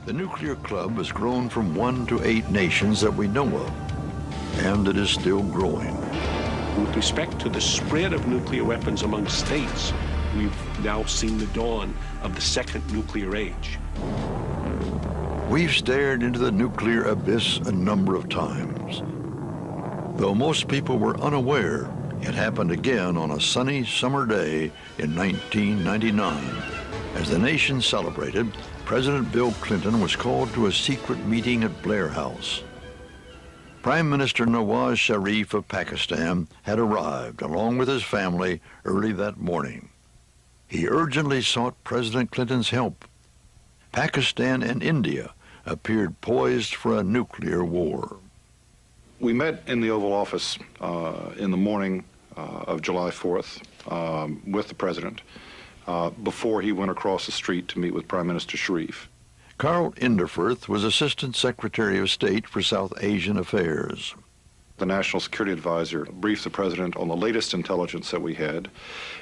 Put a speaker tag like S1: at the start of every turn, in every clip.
S1: The nuclear club has grown from 1 to 8 nations that we know of, and it is still growing.
S2: With respect to the spread of nuclear weapons among states, we've now seen the dawn of the second nuclear age.
S1: We've stared into the nuclear abyss a number of times. Though most people were unaware, it happened again on a sunny summer day in 1999. As the nation celebrated, President Bill Clinton was called to a secret meeting at Blair House. Prime Minister Nawaz Sharif of Pakistan had arrived along with his family early that morning. He urgently sought President Clinton's help. Pakistan and India appeared poised for a nuclear war.
S3: We met in the Oval Office in the morning of July 4th with the President before he went across the street to meet with Prime Minister Sharif.
S1: Carl Inderfirth was Assistant Secretary of State for South Asian Affairs.
S3: The National Security Advisor briefed the President on the latest intelligence that we had,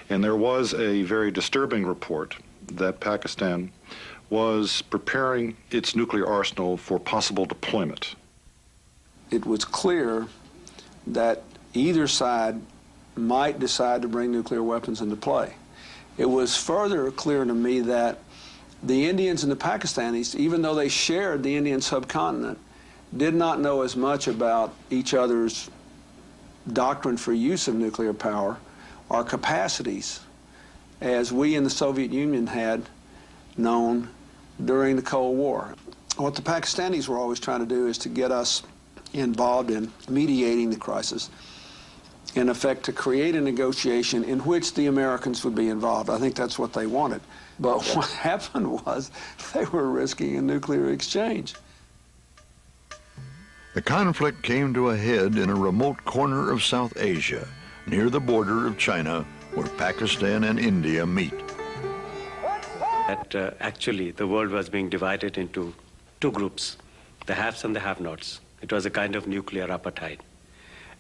S3: and there was a very disturbing report that Pakistan was preparing its nuclear arsenal for possible deployment.
S4: It was clear that either side might decide to bring nuclear weapons into play. It was further clear to me that the Indians and the Pakistanis, even though they shared the Indian subcontinent, did not know as much about each other's doctrine for use of nuclear power or capacities as we in the Soviet Union had known during the Cold War. What the Pakistanis were always trying to do is to get us involved in mediating the crisis, in effect to create a negotiation in which the Americans would be involved. I think that's what they wanted. But what happened was they were risking a nuclear exchange.
S1: The conflict came to a head in a remote corner of South Asia, near the border of China, where Pakistan and India meet.
S5: Actually, the world was being divided into two groups, the haves and the have-nots. It was a kind of nuclear apartheid.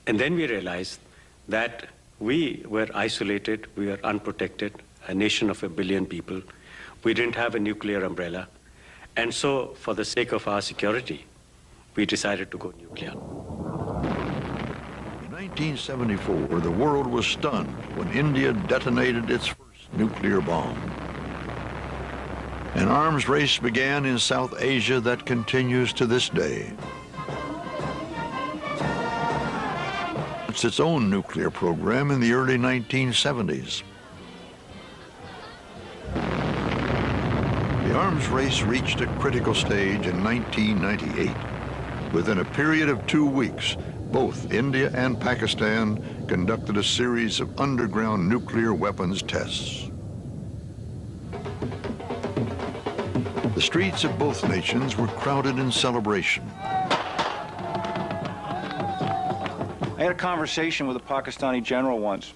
S5: And then we realized that we were isolated, we were unprotected, a nation of 1 billion people. We didn't have a nuclear umbrella. And so, for the sake of our security, we decided to go nuclear.
S1: In 1974, the world was stunned when India detonated its first nuclear bomb. An arms race began in South Asia that continues to this day. It's its own nuclear program in the early 1970s. The arms race reached a critical stage in 1998. Within a period of 2 weeks, both India and Pakistan conducted a series of underground nuclear weapons tests. The streets of both nations were crowded in celebration.
S6: I had a conversation with a Pakistani general once,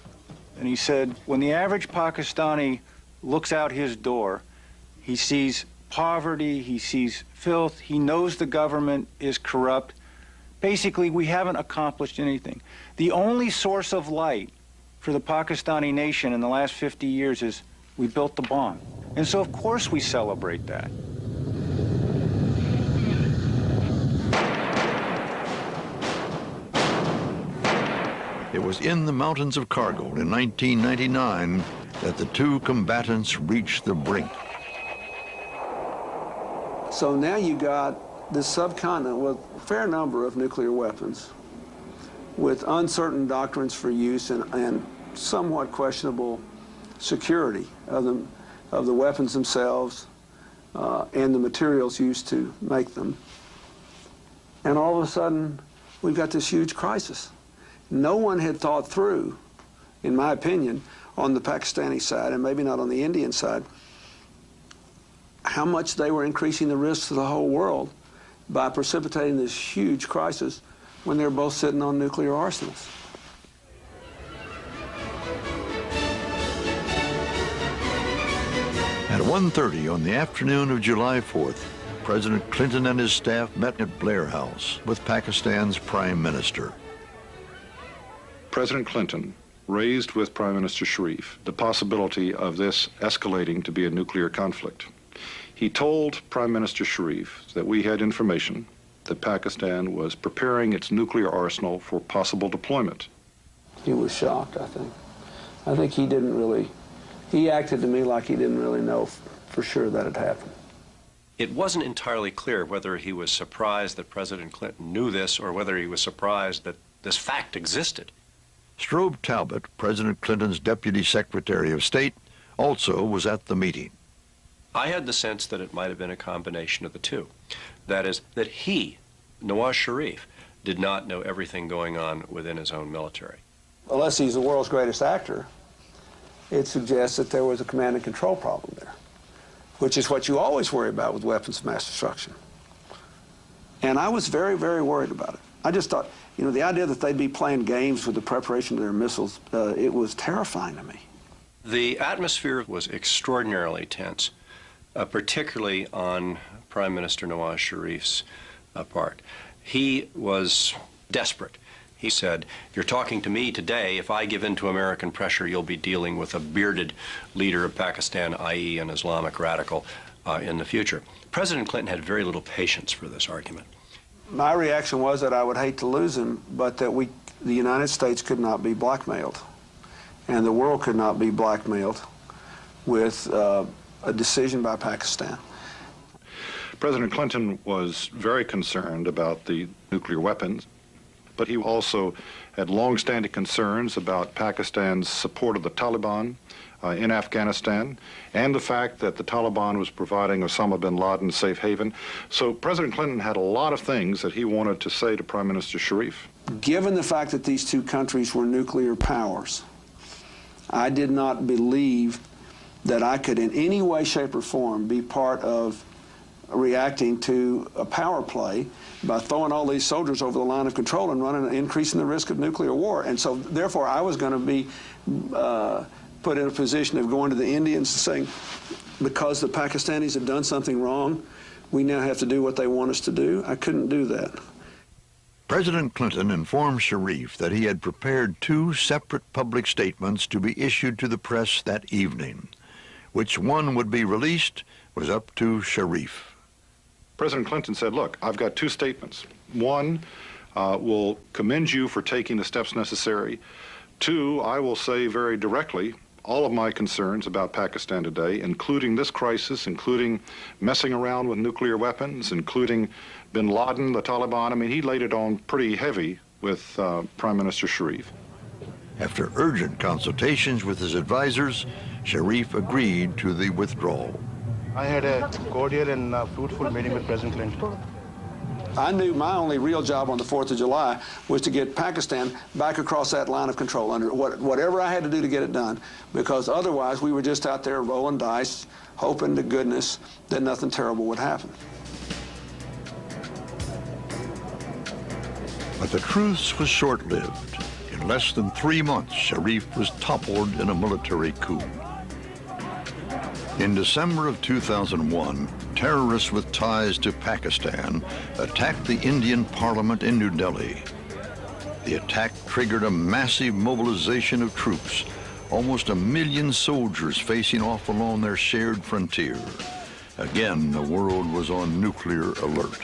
S6: and he said, when the average Pakistani looks out his door, he sees poverty, he sees filth, he knows the government is corrupt. Basically, we haven't accomplished anything. The only source of light for the Pakistani nation in the last 50 years is we built the bomb. And so, of course, we celebrate that.
S1: It was in the mountains of Kargil in 1999 that the two combatants reached the brink.
S4: So now you got this subcontinent with a fair number of nuclear weapons, with uncertain doctrines for use and somewhat questionable security of the weapons themselves and the materials used to make them. And all of a sudden, we've got this huge crisis. No one had thought through, in my opinion, on the Pakistani side, and maybe not on the Indian side, how much they were increasing the risks to the whole world by precipitating this huge crisis when they're both sitting on nuclear arsenals.
S1: At 1:30 on the afternoon of July 4th, President Clinton and his staff met at Blair House with Pakistan's Prime Minister.
S3: President Clinton raised with Prime Minister Sharif the possibility of this escalating to be a nuclear conflict. He told Prime Minister Sharif that we had information that Pakistan was preparing its nuclear arsenal for possible deployment.
S4: He was shocked, I think. I think he didn't really, he acted to me like he didn't really know for sure that had happened.
S7: It wasn't entirely clear whether he was surprised that President Clinton knew this or whether he was surprised that this fact existed.
S1: Strobe Talbot, President Clinton's Deputy Secretary of State, also was at the meeting.
S7: I had the sense that it might have been a combination of the two. That is, that he, Nawaz Sharif, did not know everything going on within his own military.
S4: Unless he's the world's greatest actor, it suggests that there was a command and control problem there, which is what you always worry about with weapons of mass destruction. And I was very, very worried about it. I just thought, you know, the idea that they'd be playing games with the preparation of their missiles, it was terrifying to me.
S7: The atmosphere was extraordinarily tense, particularly on Prime Minister Nawaz Sharif's part. He was desperate. He said, "You're talking to me today. If I give in to American pressure, you'll be dealing with a bearded leader of Pakistan, i.e. an Islamic radical, in the future." President Clinton had very little patience for this argument.
S4: My reaction was that I would hate to lose him, but that the United States could not be blackmailed, and the world could not be blackmailed with a decision by Pakistan.
S3: President Clinton was very concerned about the nuclear weapons, but he also had long-standing concerns about Pakistan's support of the Taliban in Afghanistan, and the fact that the Taliban was providing Osama bin Laden safe haven. So President Clinton had a lot of things that he wanted to say to Prime Minister Sharif.
S4: Given the fact that these two countries were nuclear powers, I did not believe that I could in any way, shape, or form be part of reacting to a power play by throwing all these soldiers over the line of control and increasing the risk of nuclear war. And so, therefore, I was going to be put in a position of going to the Indians and saying, because the Pakistanis have done something wrong, we now have to do what they want us to do. I couldn't do that.
S1: President Clinton informed Sharif that he had prepared two separate public statements to be issued to the press that evening. Which one would be released was up to Sharif.
S3: President Clinton said, "Look, I've got two statements. One will commend you for taking the steps necessary. Two, I will say very directly all of my concerns about Pakistan today, including this crisis, including messing around with nuclear weapons, including bin Laden, the Taliban." I mean, he laid it on pretty heavy with Prime Minister Sharif.
S1: After urgent consultations with his advisors, Sharif agreed to the withdrawal.
S8: I had a cordial and fruitful meeting with President Clinton.
S4: I knew my only real job on the 4th of July was to get Pakistan back across that line of control, under whatever I had to do to get it done, because otherwise we were just out there rolling dice, hoping to goodness that nothing terrible would happen.
S1: But the truce was short-lived. In less than 3 months, Sharif was toppled in a military coup. In December of 2001, terrorists with ties to Pakistan attacked the Indian Parliament in New Delhi. The attack triggered a massive mobilization of troops, almost 1 million soldiers facing off along their shared frontier. Again, the world was on nuclear alert.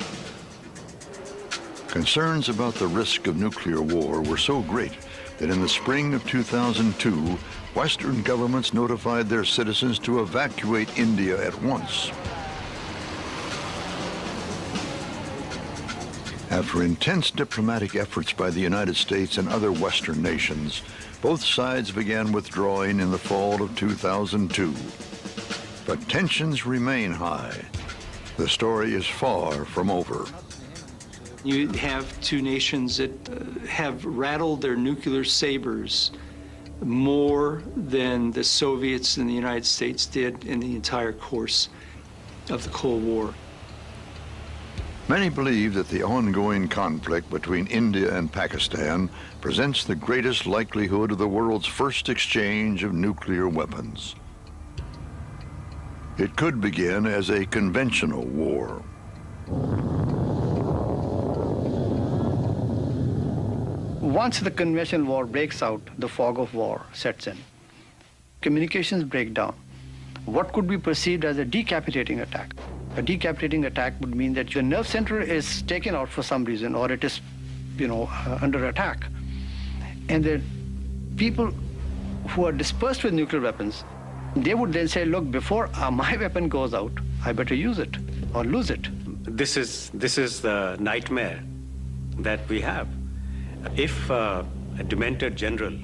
S1: Concerns about the risk of nuclear war were so great that in the spring of 2002, Western governments notified their citizens to evacuate India at once. After intense diplomatic efforts by the United States and other Western nations, both sides began withdrawing in the fall of 2002. But tensions remain high. The story is far from over.
S9: You have two nations that have rattled their nuclear sabers more than the Soviets and the United States did in the entire course of the Cold War.
S1: Many believe that the ongoing conflict between India and Pakistan presents the greatest likelihood of the world's first exchange of nuclear weapons. It could begin as a conventional war.
S10: Once the conventional war breaks out, the fog of war sets in. Communications break down. what could be perceived as a decapitating attack. A decapitating attack would mean that your nerve center is taken out for some reason, or it is, under attack. And the people who are dispersed with nuclear weapons, they would then say, look, before my weapon goes out, I better use it or lose it.
S5: This is the nightmare that we have. If a demented general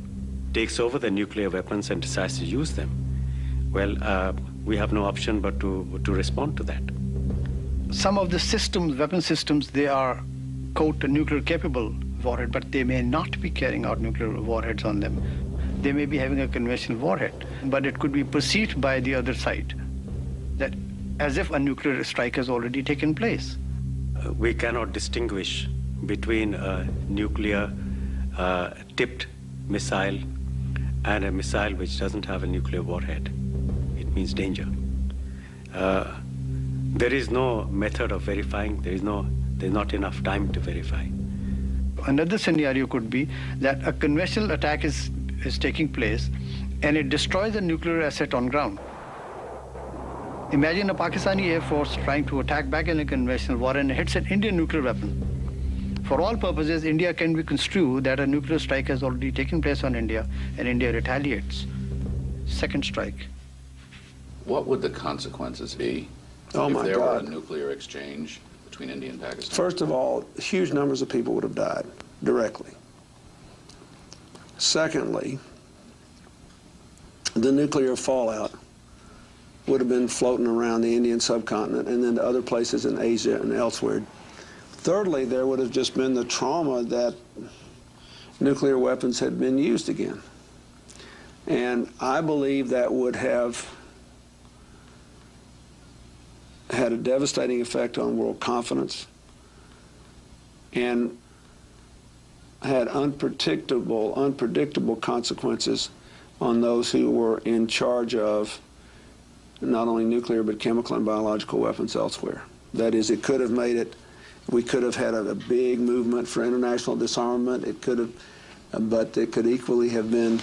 S5: takes over the nuclear weapons and decides to use them, well, we have no option but to respond to that.
S10: Some of the systems, weapon systems, they are, quote, nuclear capable warhead, but they may not be carrying out nuclear warheads on them. They may be having a conventional warhead, but it could be perceived by the other side that as if a nuclear strike has already taken place.
S5: We cannot distinguish between a nuclear tipped missile and a missile which doesn't have a nuclear warhead. It means danger. There is no method of verifying. There's not enough time to verify.
S10: Another scenario could be that a conventional attack is taking place and it destroys a nuclear asset on ground. Imagine a Pakistani Air Force trying to attack back in a conventional war and hits an Indian nuclear weapon. For all purposes, India can be construed that a nuclear strike has already taken place on India and India retaliates. Second strike.
S11: What would the consequences be if there were a nuclear exchange between India and Pakistan?
S4: First of all, huge numbers of people would have died directly. Secondly, the nuclear fallout would have been floating around the Indian subcontinent and then to other places in Asia and elsewhere. Thirdly, there would have just been the trauma that nuclear weapons had been used again. And I believe that would have had a devastating effect on world confidence and had unpredictable consequences on those who were in charge of not only nuclear but chemical and biological weapons elsewhere. That is, it could have made it, we could have had a big movement for international disarmament. It could have, but it could equally have been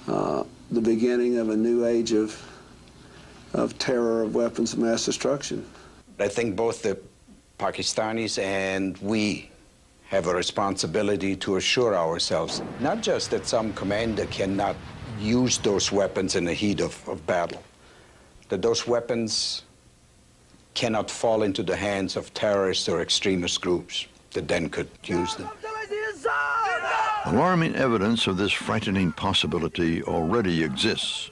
S4: the beginning of a new age of terror, of weapons of mass destruction.
S12: I think both the Pakistanis and we have a responsibility to assure ourselves, not just that some commander cannot use those weapons in the heat of battle, that those weapons cannot fall into the hands of terrorists or extremist groups that then could use them.
S1: Alarming evidence of this frightening possibility already exists.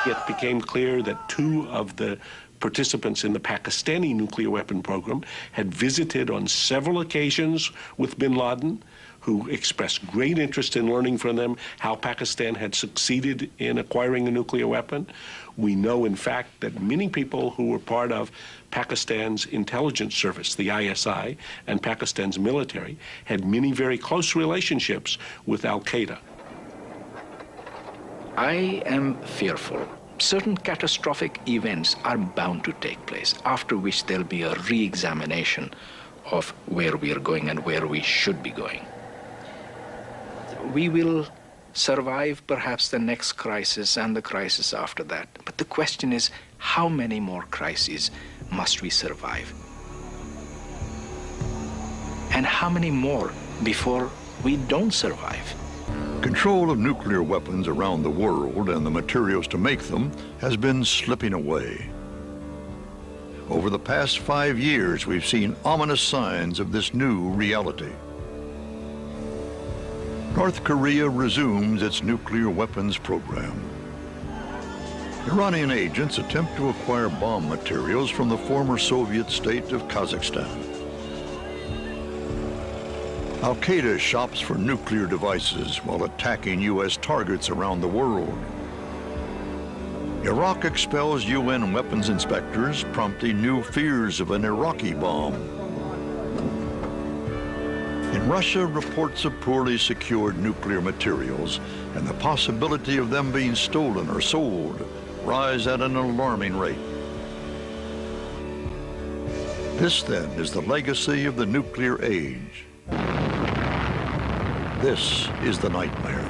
S2: It became clear that two of the participants in the Pakistani nuclear weapon program had visited on several occasions with bin Laden, who expressed great interest in learning from them how Pakistan had succeeded in acquiring a nuclear weapon. We know, in fact, that many people who were part of Pakistan's intelligence service, the ISI, and Pakistan's military, had many very close relationships with Al-Qaeda.
S13: I am fearful. Certain catastrophic events are bound to take place, after which there'll be a re-examination of where we are going and where we should be going. We will survive perhaps the next crisis and the crisis after that. But the question is, how many more crises must we survive? And how many more before we don't survive?
S1: Control of nuclear weapons around the world and the materials to make them has been slipping away. Over the past 5 years, we've seen ominous signs of this new reality. North Korea resumes its nuclear weapons program. Iranian agents attempt to acquire bomb materials from the former Soviet state of Kazakhstan. Al-Qaeda shops for nuclear devices while attacking U.S. targets around the world. Iraq expels UN weapons inspectors, prompting new fears of an Iraqi bomb. In Russia, reports of poorly secured nuclear materials and the possibility of them being stolen or sold rise at an alarming rate. This, then, is the legacy of the nuclear age. This is the nightmare.